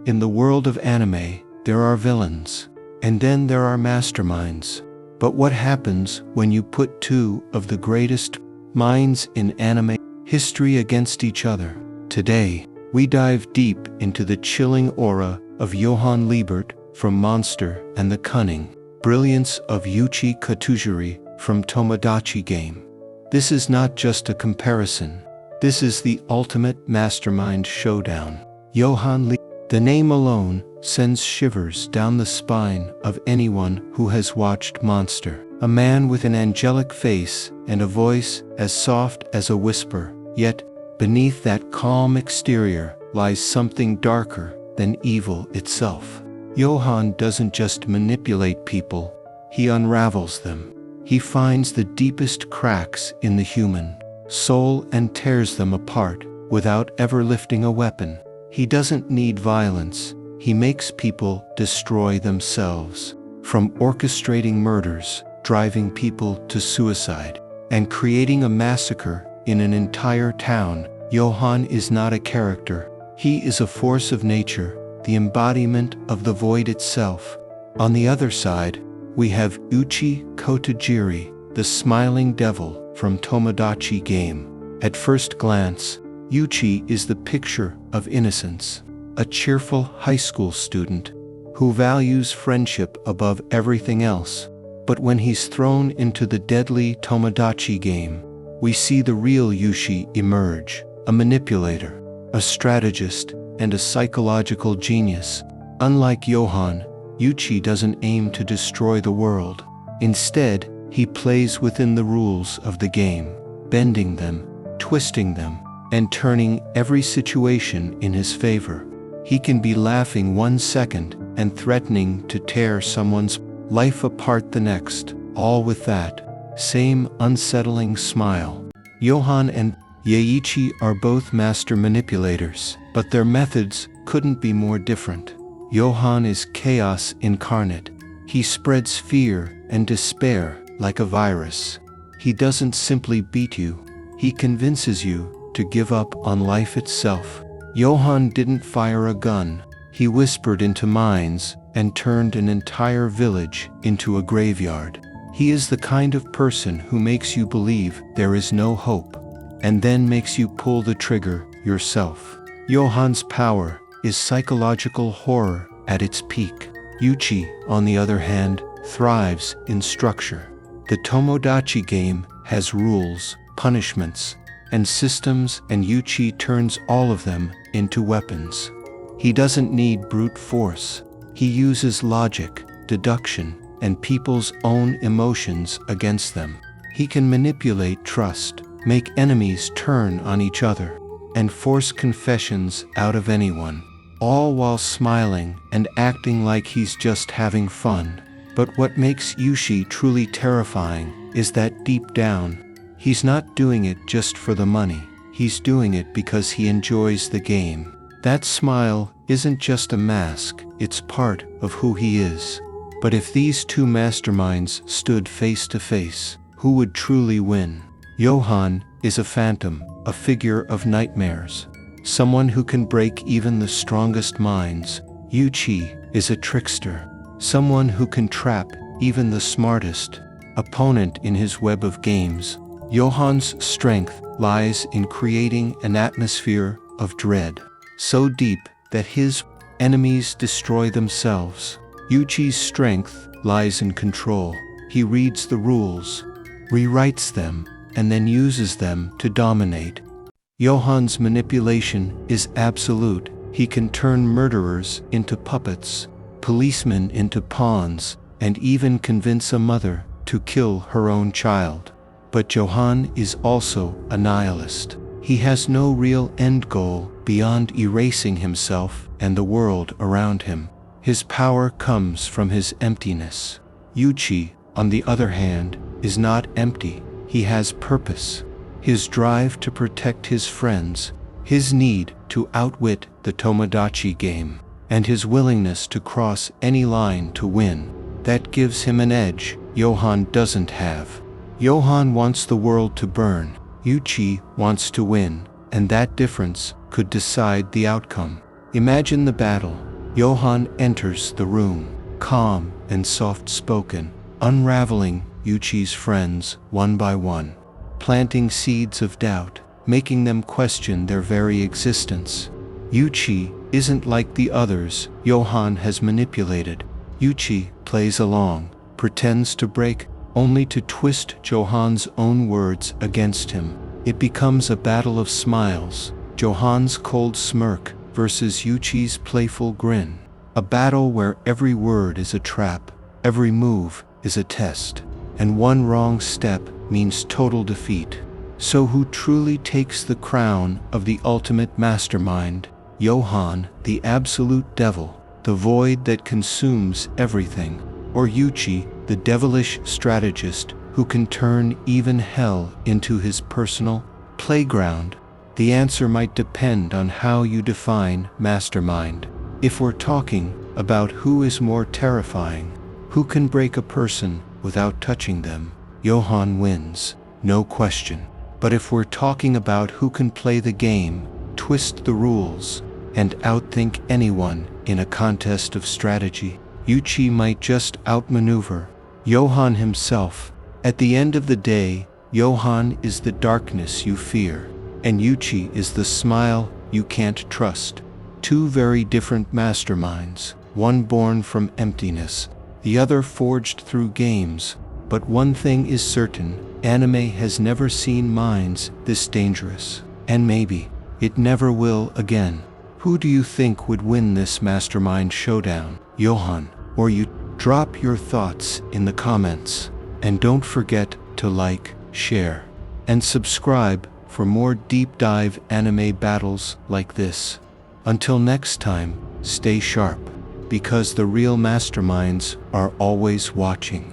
In the world of anime, there are villains, and then there are masterminds. But what happens when you put two of the greatest minds in anime history against each other? Today, we dive deep into the chilling aura of Johan Liebert from Monster and the cunning brilliance of Yuichi Katagiri from Tomodachi Game. This is not just a comparison. This is the ultimate mastermind showdown. Johan Liebert. The name alone sends shivers down the spine of anyone who has watched Monster. A man with an angelic face and a voice as soft as a whisper, yet beneath that calm exterior lies something darker than evil itself. Johan doesn't just manipulate people, he unravels them. He finds the deepest cracks in the human soul and tears them apart without ever lifting a weapon. He doesn't need violence, he makes people destroy themselves. From orchestrating murders, driving people to suicide, and creating a massacre in an entire town, Johan is not a character. He is a force of nature, the embodiment of the void itself. On the other side, we have Yuichi Katagiri, the smiling devil from Tomodachi Game. At first glance, Yuichi is the picture of innocence, a cheerful high school student who values friendship above everything else. But when he's thrown into the deadly Tomodachi Game, we see the real Yuichi emerge, a manipulator, a strategist, and a psychological genius. Unlike Johan, Yuichi doesn't aim to destroy the world. Instead, he plays within the rules of the game, bending them, twisting them, and turning every situation in his favor. He can be laughing 1 second and threatening to tear someone's life apart the next, all with that same unsettling smile. Johan and Yuichi are both master manipulators, but their methods couldn't be more different. Johan is chaos incarnate. He spreads fear and despair like a virus. He doesn't simply beat you, he convinces you to give up on life itself. Johan didn't fire a gun, he whispered into minds and turned an entire village into a graveyard. He is the kind of person who makes you believe there is no hope, and then makes you pull the trigger yourself. Johan's power is psychological horror at its peak. Yuichi, on the other hand, thrives in structure. The Tomodachi Game has rules, punishments, and systems, and Yuichi turns all of them into weapons. He doesn't need brute force. He uses logic, deduction, and people's own emotions against them. He can manipulate trust, make enemies turn on each other, and force confessions out of anyone, all while smiling and acting like he's just having fun. But what makes Yuichi truly terrifying is that deep down, he's not doing it just for the money. He's doing it because he enjoys the game. That smile isn't just a mask, it's part of who he is. But if these two masterminds stood face to face, who would truly win? Johan is a phantom, a figure of nightmares, someone who can break even the strongest minds. Yuichi is a trickster, someone who can trap even the smartest opponent in his web of games. Johan's strength lies in creating an atmosphere of dread, so deep that his enemies destroy themselves. Yuichi's strength lies in control. He reads the rules, rewrites them, and then uses them to dominate. Johan's manipulation is absolute. He can turn murderers into puppets, policemen into pawns, and even convince a mother to kill her own child. But Johan is also a nihilist. He has no real end goal beyond erasing himself and the world around him. His power comes from his emptiness. Yuichi, on the other hand, is not empty. He has purpose. His drive to protect his friends, his need to outwit the Tomodachi Game, and his willingness to cross any line to win. That gives him an edge Johan doesn't have. Johan wants the world to burn. Yuichi wants to win, and that difference could decide the outcome. Imagine the battle. Johan enters the room, calm and soft-spoken, unraveling Yuichi's friends one by one, planting seeds of doubt, making them question their very existence. Yuichi isn't like the others Johan has manipulated. Yuichi plays along, pretends to break, only to twist Johan's own words against him. It becomes a battle of smiles, Johan's cold smirk versus Yuichi's playful grin. A battle where every word is a trap, every move is a test, and one wrong step means total defeat. So who truly takes the crown of the ultimate mastermind? Johan, the absolute devil, the void that consumes everything, or Yuichi, the devilish strategist who can turn even hell into his personal playground? The answer might depend on how you define mastermind. If we're talking about who is more terrifying, who can break a person without touching them, Johan wins, no question. But if we're talking about who can play the game, twist the rules, and outthink anyone in a contest of strategy, Yuichi might just outmaneuver Johan himself. At the end of the day, Johan is the darkness you fear, and Yuichi is the smile you can't trust. Two very different masterminds, one born from emptiness, the other forged through games. But one thing is certain, anime has never seen minds this dangerous, and maybe it never will again. Who do you think would win this mastermind showdown, Johan or you? Drop your thoughts in the comments, and don't forget to like, share, and subscribe for more deep dive anime battles like this. Until next time, stay sharp, because the real masterminds are always watching.